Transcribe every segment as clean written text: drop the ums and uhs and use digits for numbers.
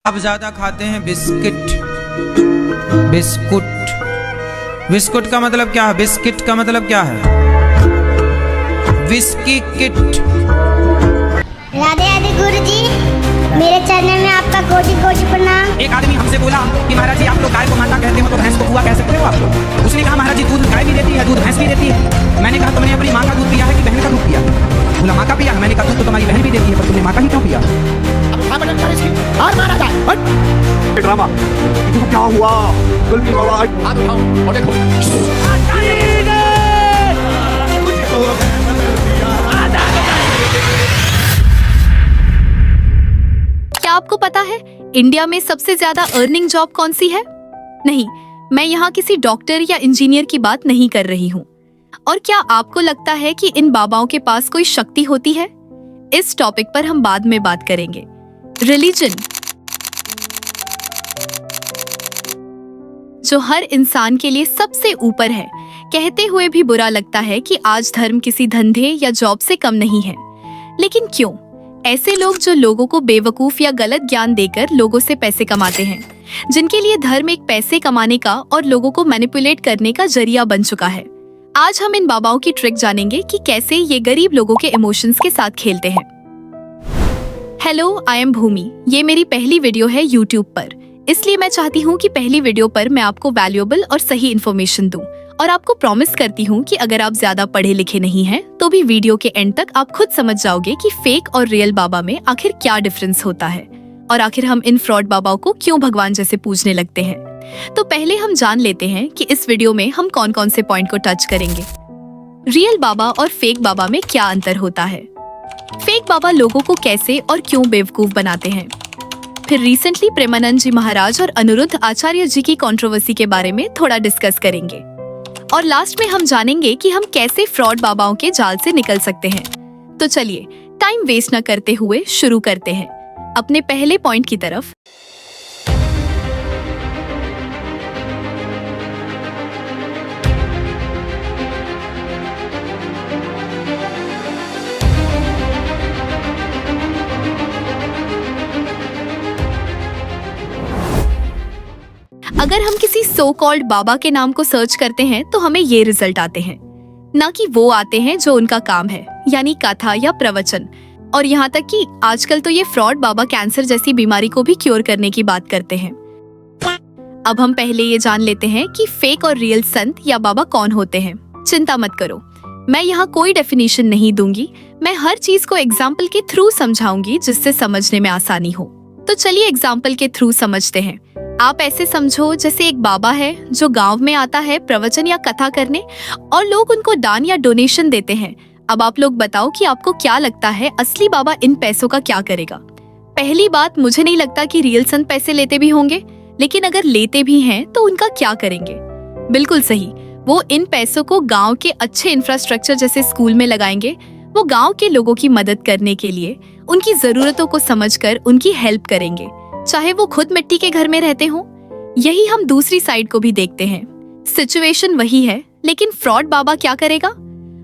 आप ज्यादा खाते हैं बिस्किट। बिस्कुट, बिस्कुट का मतलब क्या है? बिस्किट का मतलब क्या है? विस्की किट। राधे राधे गुरुजी, मेरे चरणों में आपका कोटि कोटि प्रणाम। एक आदमी हमसे बोला कि महाराज जी आप लोग गाय को माता कहते हो तो भैंस को कुआ कह सकते हो आप लोग? उसने कहा महाराज जी दूध गाय भी देती है, दूध भैंस भी देती है। मैंने कहा तुमने अपनी माँ का दूध पिया है कि बहन का दूध पिया? बोला माँ का पिया। मैंने कहा दूध तो तुम्हारी बहन भी देती है, पर तुमने माँ का ही क्यों पिया? और मारा जाए ड्रामा। देखो क्या हुआ, गलती बाबा हाथ उठाओ और देखो। क्या आपको पता है इंडिया में सबसे ज्यादा अर्निंग जॉब कौन सी है? नहीं, मैं यहाँ किसी डॉक्टर या इंजीनियर की बात नहीं कर रही हूँ। और क्या आपको लगता है कि इन बाबाओं के पास कोई शक्ति होती है? इस टॉपिक पर हम बाद में बात करेंगे। रिलीजन, जो हर इंसान के लिए सबसे ऊपर है, कहते हुए भी बुरा लगता है कि आज धर्म किसी धंधे या जॉब से कम नहीं है। लेकिन क्यों? ऐसे लोग जो लोगों को बेवकूफ या गलत ज्ञान देकर लोगों से पैसे कमाते हैं, जिनके लिए धर्म एक पैसे कमाने का और लोगों को मैनिपुलेट करने का जरिया बन चुका है। आज हम इन बाबाओं की ट्रिक जानेंगे कि कैसे ये गरीब लोगों के इमोशंस के साथ खेलते हैं। हेलो, आई एम भूमि। ये मेरी पहली वीडियो है यूट्यूब पर, इसलिए मैं चाहती हूँ कि पहली वीडियो पर मैं आपको वैल्यूएबल और सही इन्फॉर्मेशन दूं। और आपको प्रॉमिस करती हूँ कि अगर आप ज्यादा पढ़े लिखे नहीं हैं, तो भी वीडियो के एंड तक आप खुद समझ जाओगे कि फेक और रियल बाबा में आखिर क्या डिफरेंस होता है और आखिर हम इन फ्रॉड बाबाओं को क्यों भगवान जैसे पूजने लगते हैं। तो पहले हम जान लेते हैं कि इस वीडियो में हम कौन कौन से पॉइंट को टच करेंगे। रियल बाबा और फेक बाबा में क्या अंतर होता है? फेक बाबा लोगों को कैसे और क्यों बेवकूफ बनाते हैं? फिर रिसेंटली प्रेमानंद जी महाराज और अनिरुद्ध आचार्य जी की कंट्रोवर्सी के बारे में थोड़ा डिस्कस करेंगे। और लास्ट में हम जानेंगे कि हम कैसे फ्रॉड बाबाओं के जाल से निकल सकते हैं। तो चलिए टाइम वेस्ट न करते हुए शुरू करते हैं अपने पहले पॉइंट की तरफ। अगर हम किसी सो कॉल्ड बाबा के नाम को सर्च करते हैं तो हमें ये रिजल्ट आते हैं, ना कि वो आते हैं जो उनका काम है, यानी कथा या प्रवचन। और यहाँ तक कि आजकल तो ये फ्रॉड बाबा कैंसर जैसी बीमारी को भी क्योर करने की बात करते हैं। अब हम पहले ये जान लेते हैं कि फेक और रियल संत या बाबा कौन होते हैं। चिंता मत करो, मैं यहाँ कोई डेफिनेशन नहीं दूंगी। मैं हर चीज को एग्जाम्पल के थ्रू समझाऊंगी जिससे समझने में आसानी हो। तो चलिए एग्जाम्पल के थ्रू समझते हैं। आप ऐसे समझो जैसे एक बाबा है जो गांव में आता है प्रवचन या कथा करने, और लोग उनको दान या डोनेशन देते हैं। अब आप लोग बताओ कि आपको क्या लगता है असली बाबा इन पैसों का क्या करेगा? पहली बात, मुझे नहीं लगता कि रियल संत पैसे लेते भी होंगे, लेकिन अगर लेते भी हैं तो उनका क्या करेंगे? बिल्कुल सही, वो इन पैसों को गाँव के अच्छे इंफ्रास्ट्रक्चर जैसे स्कूल में लगाएंगे। वो गाँव के लोगों की मदद करने के लिए उनकी जरूरतों को समझकर उनकी हेल्प करेंगे, चाहे वो खुद मिट्टी के घर में रहते हों। यही हम दूसरी साइड को भी देखते हैं। सिचुएशन वही है, लेकिन फ्रॉड बाबा क्या करेगा?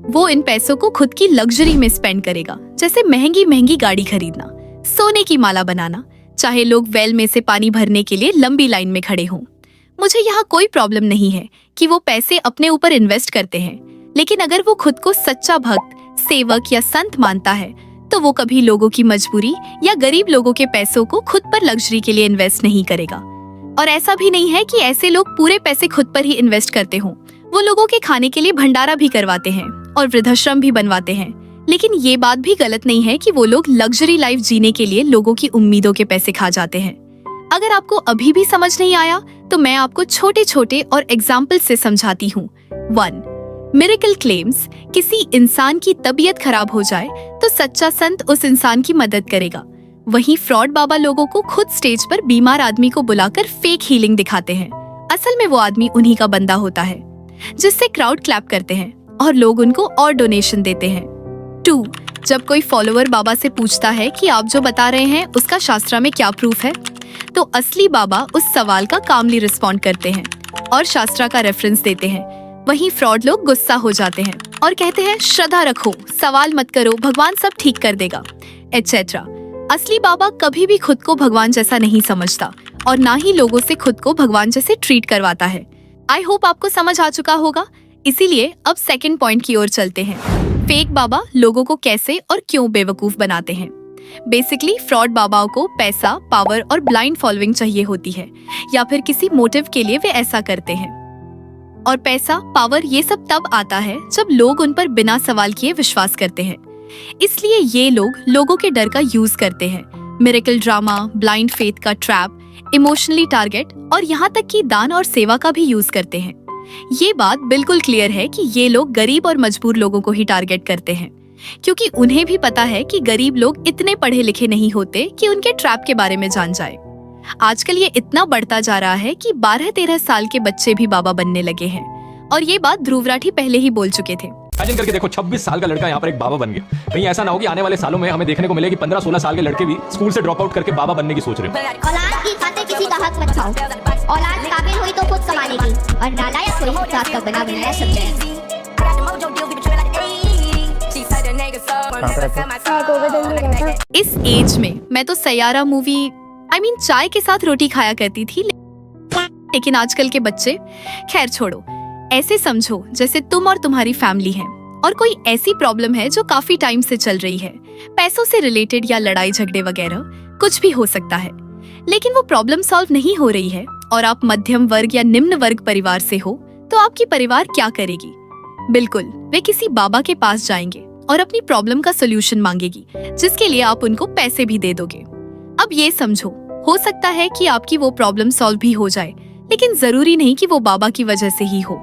वो इन पैसों को खुद की लग्जरी में स्पेंड करेगा, जैसे महंगी महंगी गाड़ी खरीदना, सोने की माला बनाना, चाहे लोग वेल में से पानी भरने के लिए लंबी लाइन में खड़े हों। मुझे यहाँ कोई प्रॉब्लम नहीं है कि वो पैसे अपने ऊपर इन्वेस्ट करते हैं, लेकिन अगर वो खुद को सच्चा भक्त, सेवक या संत मानता है तो वो कभी लोगों की मजबूरी या गरीब लोगों के पैसों को खुद पर लग्जरी के लिए इन्वेस्ट नहीं करेगा। और ऐसा भी नहीं है कि ऐसे लोग पूरे पैसे खुद पर ही इन्वेस्ट करते हों। वो लोगों के खाने के लिए भंडारा भी करवाते हैं और वृद्धाश्रम भी बनवाते हैं। लेकिन ये बात भी गलत नहीं है कि वो लोग लग्जरी लाइफ जीने के लिए लोगों की उम्मीदों के पैसे खा जाते हैं। अगर आपको अभी भी समझ नहीं आया तो मैं आपको छोटे छोटे और एग्जाम्पल से समझाती हूँ। 1. मिरेकल क्लेम्स, किसी इंसान की तबीयत खराब हो जाए तो सच्चा संत उस इंसान की मदद करेगा। वहीं फ्रॉड बाबा लोगों को खुद स्टेज पर बीमार आदमी को बुलाकर फेक हीलिंग दिखाते हैं। असल में वो आदमी उन्हीं का बंदा होता है, जिससे क्राउड क्लैप करते हैं और लोग उनको और डोनेशन देते हैं। 2. जब कोई फॉलोअर बाबा से पूछता है कि आप जो बता रहे हैं उसका शास्त्रा में क्या प्रूफ है, तो असली बाबा उस सवाल का कामली रिस्पॉन्ड करते हैं और शास्त्रा का रेफरेंस देते हैं। वहीं फ्रॉड लोग गुस्सा हो जाते हैं और कहते हैं श्रद्धा रखो, सवाल मत करो, भगवान सब ठीक कर देगा, एटसेट्रा। असली बाबा कभी भी खुद को भगवान जैसा नहीं समझता और ना ही लोगों से खुद को भगवान जैसे ट्रीट करवाता है। आई होप आपको समझ आ चुका होगा। इसीलिए अब सेकंड पॉइंट की ओर चलते हैं। फेक बाबा लोगों को कैसे और क्यों बेवकूफ बनाते हैं। बेसिकली फ्रॉड बाबाओं को पैसा, पावर और ब्लाइंड फॉलोइंग चाहिए होती है, या फिर किसी मोटिव के लिए वे ऐसा करते हैं। और पैसा, पावर ये सब तब आता है जब लोग उन पर बिना सवाल किए विश्वास करते हैं। इसलिए ये लोग लोगों के डर का यूज करते हैं। मिरेकल ड्रामा, ब्लाइंड फेथ का ट्रैप, इमोशनली टारगेट और यहाँ तक कि दान और सेवा का भी यूज करते हैं। ये बात बिल्कुल क्लियर है कि ये लोग गरीब और मजबूर लोगों को ही टारगेट करते हैं, क्योंकि उन्हें भी पता है कि गरीब लोग इतने पढ़े लिखे नहीं होते कि उनके ट्रैप के बारे में जान जाए। आजकल ये इतना बढ़ता जा रहा है कि 12-13 साल के बच्चे भी बाबा बनने लगे हैं, और ये बात ध्रुव राठी पहले ही बोल चुके थे। इमेजिन करके देखो, 26 साल का लड़का यहाँ पर एक बाबा बन गया। कहीं ऐसा ना हो कि आने वाले सालों में हमें देखने को मिले कि 15-16 साल के लड़के भी स्कूल से ड्रॉप आउट करके बाबा बनने की सोच रहे हैं। औलाद की खातिर किसी का हक मत खाओ। औलाद काबिल हुई तो खुद कमा लेगी और नालायक हुई तो आपका बना बनाया सब जाएगा। इस एज में मैं तो सैयारा मूवी चाय के साथ रोटी खाया करती थी, लेकिन आजकल के बच्चे, खैर छोड़ो। ऐसे समझो जैसे तुम और तुम्हारी फैमिली हैं और कोई ऐसी प्रॉब्लम है जो काफी टाइम से चल रही है। पैसों से रिलेटेड या लड़ाई झगड़े वगैरह कुछ भी हो सकता है, लेकिन वो प्रॉब्लम सॉल्व नहीं हो रही है और आप मध्यम वर्ग या निम्न वर्ग परिवार से हो, तो आपकी परिवार क्या करेगी? बिल्कुल, वे किसी बाबा के पास जाएंगे और अपनी प्रॉब्लम का सोल्यूशन मांगेगी, जिसके लिए आप उनको पैसे भी दे दोगे। अब ये समझो, हो सकता है कि आपकी वो प्रॉब्लम सॉल्व भी हो जाए, लेकिन जरूरी नहीं कि वो बाबा की वजह से ही हो।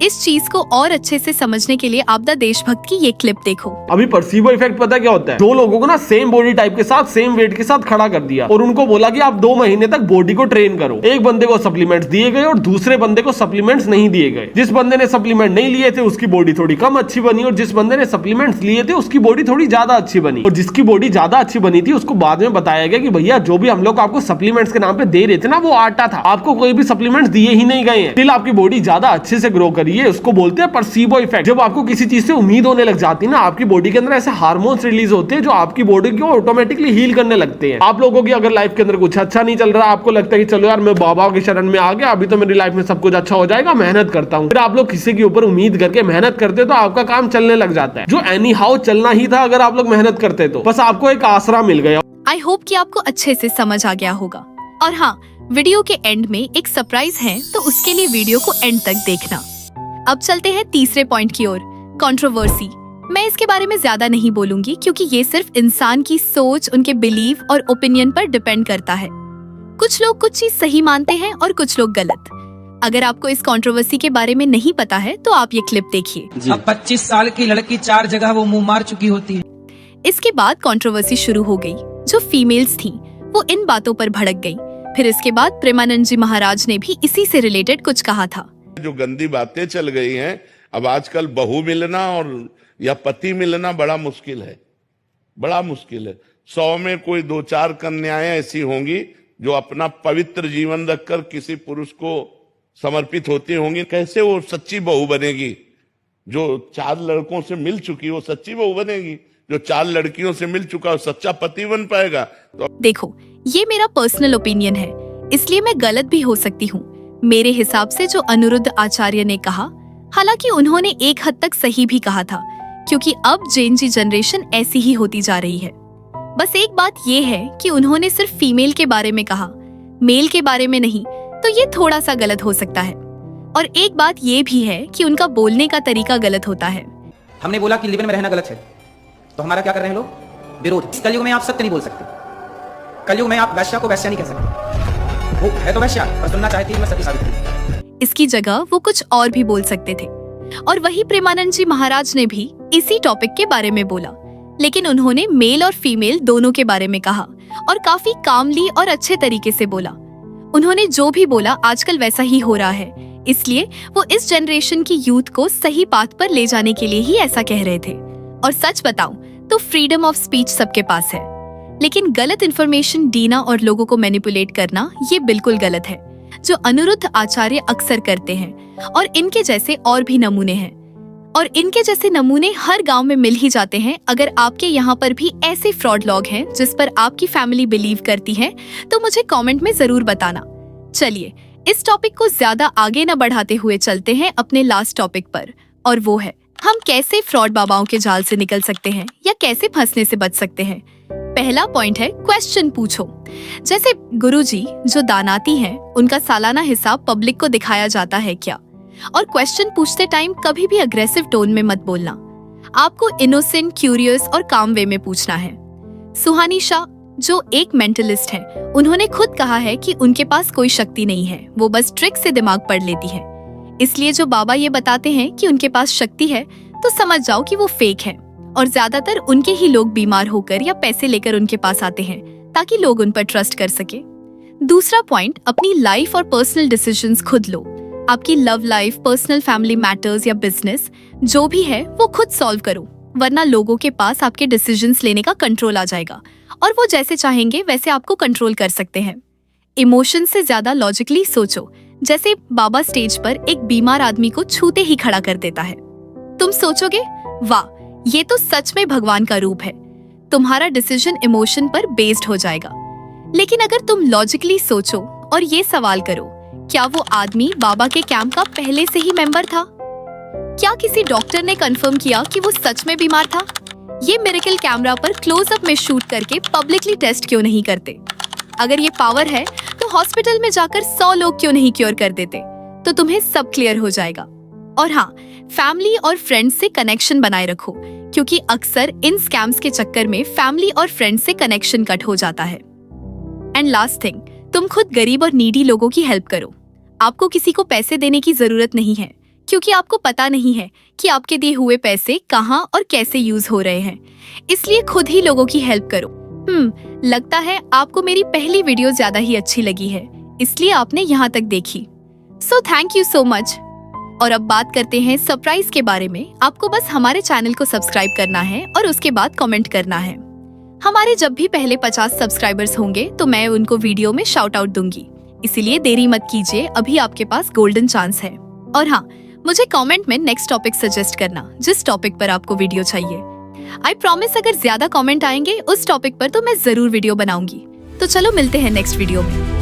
इस चीज को और अच्छे से समझने के लिए आप द देशभक्त की ये क्लिप देखो। अभी परसीबो इफेक्ट पता क्या होता है? दो लोगों को ना सेम बॉडी टाइप के साथ, सेम वेट के साथ खड़ा कर दिया और उनको बोला कि आप 2 महीने तक बॉडी को ट्रेन करो। एक बंदे को सप्लीमेंट्स दिए गए और दूसरे बंदे को सप्लीमेंट्स नहीं दिए गए। जिस बंदे ने सप्लीमेंट नहीं लिए थे उसकी बॉडी थोड़ी कम अच्छी बनी, और जिस बंदे ने सप्लीमेंट्स लिए थे उसकी बॉडी थोड़ी ज्यादा अच्छी बनी। और जिसकी बॉडी ज्यादा अच्छी बनी थी उसको बाद में बताया गया कि भैया जो भी हम लोग आपको सप्लीमेंट्स के नाम पे दे रहे थे ना, वो आटा था, आपको कोई भी सप्लीमेंट्स दिए ही नहीं गए हैं। स्टिल आपकी बॉडी ज्यादा अच्छे से ग्रो करी है। उसको बोलते हैं परसीबो इफेक्ट। जब आपको किसी चीज से उम्मीद होने लग जाती है ना, आपकी बॉडी के अंदर ऐसे हार्मोन्स रिलीज होते हैं जो आपकी बॉडी को ऑटोमेटिकली हील करने लगते हैं। आप लोगों की अगर लाइफ के अंदर कुछ अच्छा नहीं चल रहा, आपको लगता है कि चलो यार मैं बाबा की शरण में आ गया, अभी तो मेरी लाइफ में सब कुछ अच्छा हो जाएगा, मेहनत करता हूँ। फिर आप लोग किसी के ऊपर उम्मीद करके मेहनत करते तो आपका काम चलने लग जाता है, जो एनी हाउ चलना ही था अगर आप लोग मेहनत करते तो। बस आपको एक आसरा मिल गया। आई होप कि आपको अच्छे से समझ आ गया होगा। और हाँ, वीडियो के एंड में एक सरप्राइज है, तो उसके लिए वीडियो को एंड तक देखना। अब चलते हैं तीसरे पॉइंट की ओर, कंट्रोवर्सी। मैं इसके बारे में ज्यादा नहीं बोलूंगी, क्योंकि ये सिर्फ इंसान की सोच, उनके बिलीव और ओपिनियन पर डिपेंड करता है। कुछ लोग कुछ चीज सही मानते हैं और कुछ लोग गलत। अगर आपको इस कंट्रोवर्सी के बारे में नहीं पता है तो आप ये क्लिप देखिए। अब 25 साल की लड़की 4 जगह वो मुंह मार चुकी होती है। इसके बाद कंट्रोवर्सी शुरू हो गई। जो फीमेल्स थी वो इन बातों पर भड़क गई। फिर इसके बाद प्रेमानंद जी महाराज ने भी इसी से रिलेटेड कुछ कहा था। जो गंदी बातें चल गई हैं, अब आजकल बहू मिलना और या पति मिलना बड़ा मुश्किल है, बड़ा मुश्किल है। 100 में कोई 2-4 कन्याएं ऐसी होंगी जो अपना पवित्र जीवन रखकर किसी पुरुष को समर्पित होती होंगी। कैसे वो सच्ची बहू बनेगी? जो 4 लड़कों से मिल चुकी वो सच्ची बहू बनेगी? जो 4 लड़कियों से मिल चुका वो सच्चा पति बन पाएगा? तो देखो, ये मेरा पर्सनल ओपिनियन है, इसलिए मैं गलत भी हो सकती हूँ। मेरे हिसाब से जो अनिरुद्ध आचार्य ने कहा, हालांकि उन्होंने एक हद तक सही भी कहा था, क्योंकि अब जेन जी जनरेशन ऐसी ही होती जा रही है। बस एक बात ये है कि उन्होंने सिर्फ फीमेल के बारे में कहा, मेल के बारे में नहीं, तो ये थोड़ा सा गलत हो सकता है। और एक बात ये भी है कि उनका बोलने का तरीका गलत होता है। हमने बोला कि लिव इन में रहना गलत है, तो हमारा क्या कर रहे हैं लोग? विरोध। इस कलयुग में आप सत्य नहीं बोल सकते। कलयुग में आप वैश्या को वैश्या नहीं कह सकते। वो है तो वैश्या, पर सुनना चाहती है मैं सती सावित्री। इसकी जगह वो कुछ और भी बोल सकते थे। और वही प्रेमानंद जी महाराज ने भी इसी टॉपिक के बारे में बोला, लेकिन उन्होंने मेल और फीमेल दोनों के बारे में कहा और काफी कामली और अच्छे तरीके से बोला। उन्होंने जो भी बोला आजकल वैसा ही हो रहा है, इसलिए वो इस जनरेशन की यूथ को सही पाथ पर ले जाने के लिए ही ऐसा कह रहे थे। और सच बताऊं तो फ्रीडम ऑफ स्पीच सबके पास है, लेकिन गलत इन्फॉर्मेशन देना और लोगों को मैनिपुलेट करना ये बिल्कुल गलत है, जो अनिरुद्ध आचार्य अक्सर करते हैं और इनके जैसे और भी नमूने हैं। और इनके जैसे नमूने हर गांव में मिल ही जाते हैं। अगर आपके यहाँ पर भी ऐसे फ्रॉड लोग हैं जिस पर आपकी फैमिली बिलीव करती है तो मुझे कमेंट में जरूर बताना। चलिए इस टॉपिक को ज्यादा आगे न बढ़ाते हुए चलते हैं अपने लास्ट टॉपिक पर, और वो है हम कैसे फ्रॉड बाबाओं के जाल से निकल सकते हैं या कैसे फंसने से बच सकते हैं। पहला पॉइंट है क्वेश्चन पूछो। जैसे गुरुजी जो दानाती हैं, उनका सालाना हिसाब पब्लिक को दिखाया जाता है क्या? और क्वेश्चन पूछते टाइम कभी भी अग्रेसिव टोन में मत बोलना। आपको इनोसेंट, क्यूरियस और काम वे में पूछना है। सुहानी शाह जो एक मेंटलिस्ट हैं, उन्होंने खुद कहा है कि उनके पास कोई शक्ति नहीं है, वो बस ट्रिक से दिमाग पढ़ लेती है। इसलिए जो बाबा ये बताते हैं कि उनके पास शक्ति है तो समझ जाओ कि वो फेक है, और ज्यादातर उनके ही लोग बीमार होकर या पैसे लेकर उनके पास आते हैं ताकि लोग उन पर ट्रस्ट कर सके। दूसरा पॉइंट, अपनी लाइफ और पर्सनल डिसीजंस खुद लो। आपकी love life, personal family matters या बिजनेस जो भी है वो खुद सॉल्व करो, वरना लोगों के पास आपके डिसीजंस लेने का कंट्रोल आ जाएगा और वो जैसे चाहेंगे वैसे आपको कंट्रोल कर सकते हैं। इमोशन से ज्यादा लॉजिकली सोचो। जैसे बाबा स्टेज पर एक बीमार आदमी को छूते ही खड़ा कर देता है, तुम सोचोगे वाह ये तो सच में भगवान का रूप है। तुम्हारा डिसीजन इमोशन पर बेस्ड हो जाएगा। लेकिन अगर तुम लॉजिकली सोचो और ये सवाल करो, क्या वो आदमी बाबा के कैंप का पहले से ही मेंबर था? क्या किसी डॉक्टर ने कंफर्म किया कि वो सच में बीमार था? ये मिरेकल कैमरा पर क्लोजअप में शूट करके पब्लिकली टेस्ट क्यों नहीं करते? अगर ये पावर है तो हॉस्पिटल में जाकर 100 लोग क्यों नहीं क्योर कर देते? तो तुम्हें सब क्लियर हो जाएगा। और हाँ, फैमिली और फ्रेंड्स से कनेक्शन बनाए रखो, क्योंकि अक्सर इन स्कैम्स के चक्कर में फैमिली और फ्रेंड्स से कनेक्शन कट हो जाता है। एंड लास्ट थिंग, तुम खुद गरीब और नीडी लोगों की हेल्प करो। आपको किसी को पैसे देने की जरूरत नहीं है, क्योंकि आपको पता नहीं है कि आपके दिए हुए पैसे कहाँ और कैसे यूज हो रहे हैं। इसलिए खुद ही लोगों की हेल्प करो। लगता है आपको मेरी पहली वीडियो ज्यादा ही अच्छी लगी है, इसलिए आपने यहाँ तक देखी। So thank you so much. और अब बात करते हैं सरप्राइज के बारे में। आपको बस हमारे चैनल को सब्सक्राइब करना है और उसके बाद कमेंट करना है। हमारे जब भी पहले 50 सब्सक्राइबर्स होंगे तो मैं उनको वीडियो में शाउट आउट दूंगी, इसीलिए देरी मत कीजिए, अभी आपके पास गोल्डन चांस है। और हाँ, मुझे कमेंट में नेक्स्ट टॉपिक सजेस्ट करना, जिस टॉपिक पर आपको वीडियो चाहिए। आई प्रॉमिस अगर ज्यादा कमेंट आएंगे उस टॉपिक पर तो मैं जरूर वीडियो बनाऊंगी। तो चलो मिलते हैं नेक्स्ट वीडियो में।